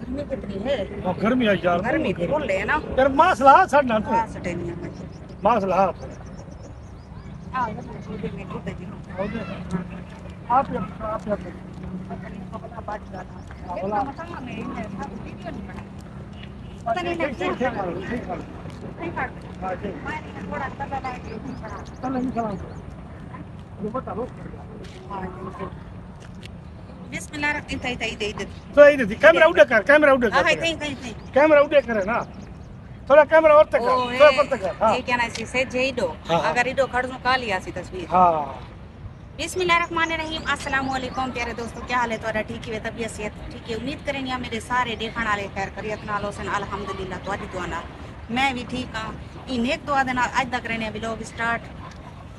गर्मी कितनी है। और गर्मी है यार, गर्मी फुल है ना। यार मासला छड़ना तू, हाँ सटे नहीं है। मासला हाँ ये छोटे में दूध दे आप अपना बात करना। ये मसाला में है सब वीडियो नहीं बना। पता नहीं ठीक ठीक ठीक ठीक नहीं काट। हां ठीक मैं थोड़ा तला लाए नहीं बना। चल नहीं चला ये बता लो। हाँ बिस्मिल्लाह रखती थई थई दे दे। तो ये थी कैमरा उड़े कर, कैमरा उड़े हाँ कर, थई थई थई कैमरा उड़े करे ना, थोड़ा कैमरा और तक कर, थोड़ा पर तक कर। हां ये क्या ना से जेडो हाँ। अगर इडो खड़ो काली आसी तस्वीर। हां बिस्मिल्लाहिर्रहमानिर्रहीम अस्सलाम वालेकुम प्यारे दोस्तों, क्या हाल है तुम्हारा? ठीक है तबीयत सेहत ठीक है? उम्मीद करें या मेरे सारे देखने वाले खैर खैरियत नाल होसन अल्हम्दुलिल्लाह तुम्हारी दुआ नाल मैं भी ठीक हां। इन एक दुआ दे नाल आज तक रहने vlog start.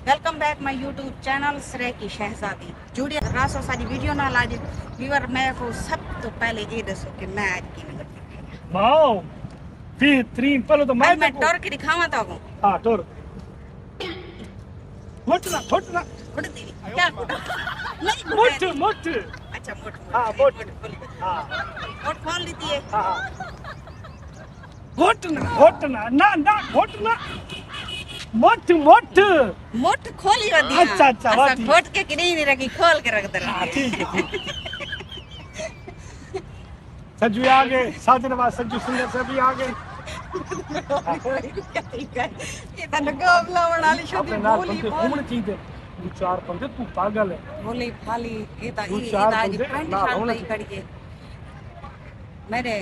Welcome back my YouTube channel सरे की शहजादी जुड़ी रासो सारी वीडियो नाल आज व्यूअर मैं को सब तो पहले ये दसो कि मैं आज की नगर वाओ बेहतरीन। पहले तो मैं टोर के दिखावा तो को। हां टोर मोटना छोटना उड़ दी क्या नहीं मोट मोट। अच्छा मोट हां मोट। हां मोट खोल लेती है। हां घोटना घोटना ना ना घोटना मोट मोट। मोट खोली होती है। अच्छा, अच्छा, वाह, ठीक। घोट के कि नहीं रखी खोल के रख दे हाँ, ठीक है ठीक है। सज्जू आ गए, शादी नवाज सज्जू सिंगर से भी आ गए। ये तो गमला बना ली छोटी अपने नाल बोली बंदे घूमने चाहिए। दो चार बंदे तू पागल है। बोली फाली ये तो दो ये चार आज बंदे फ्रेंड ना शाल होने नहीं करिए मेरे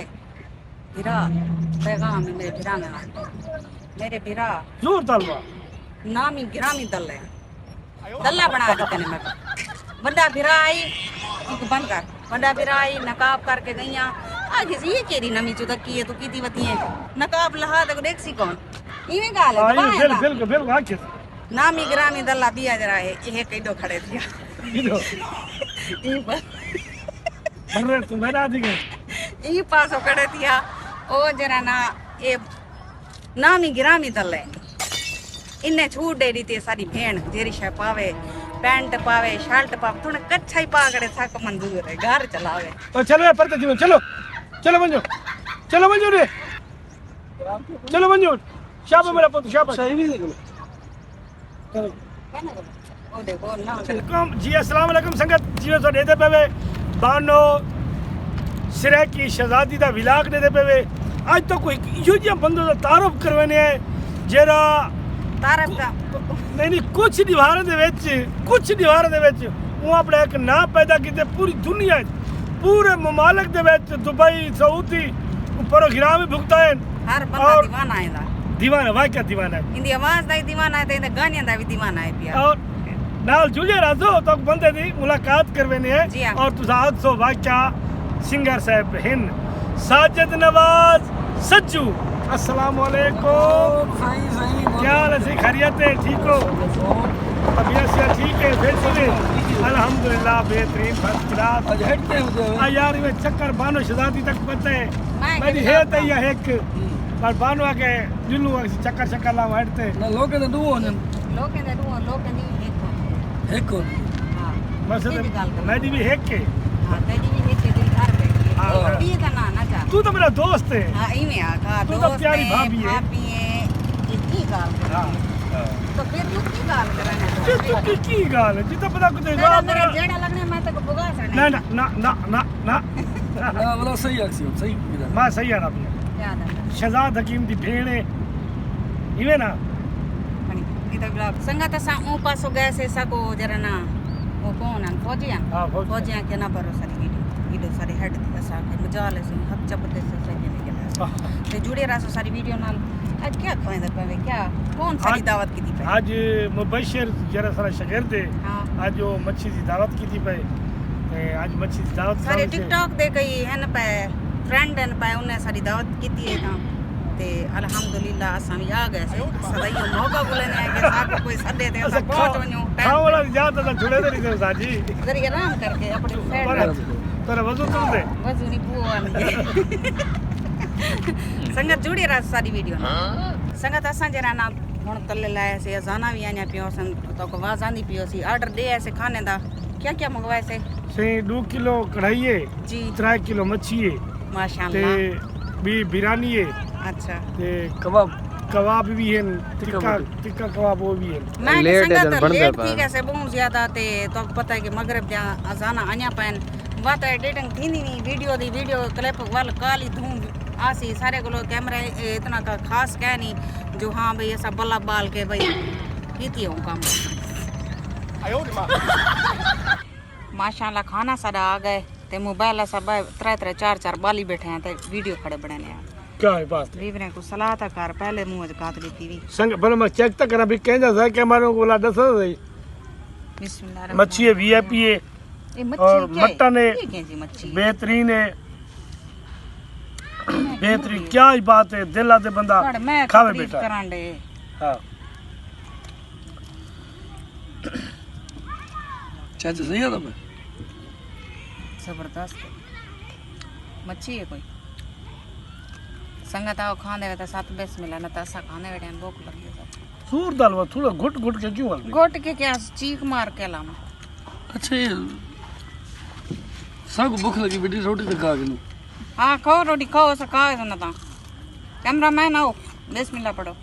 भिरा पैगाम मेरे भिरा में मेरे भिरा जोर तलवा नामी गिरामी दल है दल्ला बना दी तने मैं बंदा भिरा आई एक बंद कर बंदा भिरा आई नकाब करके गईया आगे से ये केरी नमी चुदा की है तो कीती वती है नकाब लहा तो देख सी कौन इवे गाल है बिल बिल बिल आके नामी गिरामी दल्ला बिया जरा है ये कैडो खड़े थिया इधर ई अरे तू मेरा दिखे ई पासो खड़े थिया ओ जरा ना ये नामी गिरामी दल है इन्ने छूट दे दी थी सारी भेण जेरी शे पावे पैंट पावे शर्ट पावे थोड़ा कच्छा ही पा करे थक मंजूर है घर चलावे तो चलो परते जीवन चलो चलो मंजू चलो मंजू रे चलो मंजू शाबाश मेरा पुत्र शाबाश सही भी देखो चलो ओ देखो ना वालेकुम जी अस्सलाम वालेकुम संगत जीवन सो देते पवे बानो सिरे की शहजादी दा विलाग देते पवे आज तो कोई यो जी बंदो दा तारुफ करवाने है जेरा तारफ का नहीं कुछ दीवारों दे विच वो अपना एक नाम पैदा किते पूरी दुनिया पूरे ममालिक दे विच दुबई सऊदी प्रोग्राम भी भुगता है हर बंदा दीवाना है दा दीवाना वाह क्या दीवाना है इंदी आवाज दा दीवाना है ते गानियां दा भी दीवाना है पिया और नाल जुलिया राजो तो बंदे दी मुलाकात करवेनी जी है हाँ। और तुसा आज सो वाक्या सिंगर साहब हिन साजिद नवाज सज्जू अस्सलाम वालेकुम क्या हाल है? खैरियत है? ठीक हो? तबीयत से ठीक है? बेहतरीन अल्हम्दुलिल्लाह बेहतरीन फर्स्ट क्लास। यार ये चक्कर बानो शहजादी तक पता है मेरी है तो ये एक पर बानो के जुलू चक्कर चक्कर ला हटते ना लोके ने दुओ ने लोके ने दुआ लोके नहीं एक को हां बस मैं भी है के हां तेरी भी है तेरी घर पे हाँ। पी का ना जा तू तो मेरा दोस्त है। हां ई में आ का तू तो दोस्त प्यारी भाभी है। भाभी है इतनी गाल हां तो फिर तू की गाल करना तू की गाल है जितना पता कुछ तेरा मेरा जेड़ा लगने मैं तो बुगा ना ना ना ना ना ना ना वाला सही एक्शन सही किदा मैं सही है ना याद है शहजाद हकीम दी भेण है इवे ना इधर संगत सा ओ पासो गए से सको जरा ना वो कौन है फौजियां हाँ, फौजी। फौजियां के ना भरो सारी वीडियो सारी हेड दी सा के मजाल से हक चपते से सही निकल ते जुड़े रहो सारी वीडियो नाल आज क्या खोएंदा पे क्या कौन सारी दावत की थी पे आज मुबशर जरा सारा शागिर्द है हां आज जो मच्छी की दावत की थी पे ते आज मच्छी की दावत सारे टिकटॉक दे गई है न पे फ्रेंड है न पे उन्हें सारी दावत की थी ना ते अल्हम्दुलिल्लाह असां भी आ गए से सदाई मौका बुलाने आ के साथ कोई सदे ते असां पहुंच वणो हां वाला ज्यादा तो जुड़े तो नहीं थे साजी जरिए आराम करके अपने फ्रेंड तेरा वजू तुम दे वजू नहीं पुआ संगत जुड़ी रहा सारी वीडियो ना संगत असां जरा ना हुन तले लाए से अजाना भी आने पियो सन तो को आवाज आंदी पियो सी ऑर्डर दे ऐसे खाने दा क्या क्या मंगवाए से 2 किलो कढ़ाई है जी 3 किलो मच्छी है माशाअल्लाह ਤੇ ਵੀ ਬਿਰਿਆਨੀ ਹੈ अच्छा ਤੇ कबाब ਕਬਾਬ ਵੀ ਹਨ ਟਿੱਕਾ ਟਿੱਕਾ ਮਟਰ। ਟਿੱਕਾ ਕਬਾਬ ਉਹ ਵੀ ਹਨ मैं लेट है संगत जन बनता लेट है थी कैसे बहुत ज्यादा ते तो पता है कि मगरिब जा अजाना आया पैन बात एडिटिंग थी नहीं वीडियो दी वीडियो क्लिप वाल काली धूम आसी सारे को कैमरा इतना का खास कह नहीं जो हाँ भाई ऐसा बल्ला बाल के भाई कीती हूँ काम माशाल्लाह खाना सारा आ गए ते मोबाइल सब त्रै त्रै चार चार बाली बैठे हैं ते वीडियो खड़े बनाने हैं क्या है बात वीवरे को सलाह ता कर पहले मुंह च काट दी थी संग पर मैं चेक तक करा भी कहंदा था कि हमारे को ला दस सही बिस्मिल्लाह मच्छी है वीआईपी है ये मच्छी और क्या है? मटन है ये क्या जी मच्छी बेहतरीन है बेहतरीन क्या ही बात है दिल आते बंदा पर मैं खावे तारीफ बेटा करां दे हाँ चाचा सही है तब जबरदस्त मच्छी है कोई संगत आओ खाने वे तो साथ बेस मिला न तो ऐसा खाने वे टाइम भूख लगी है सूर दाल में थोड़ा घुट घुट के क्यों हल गोट के क्या चीख मार के लामा अच्छा ये सब भूख लगी बेटी रोटी तो खा के नु हाँ खाओ रोटी खाओ ऐसा खाओ ऐसा ना था कैमरा मैन आओ बिस्मिल्लाह पढ़ो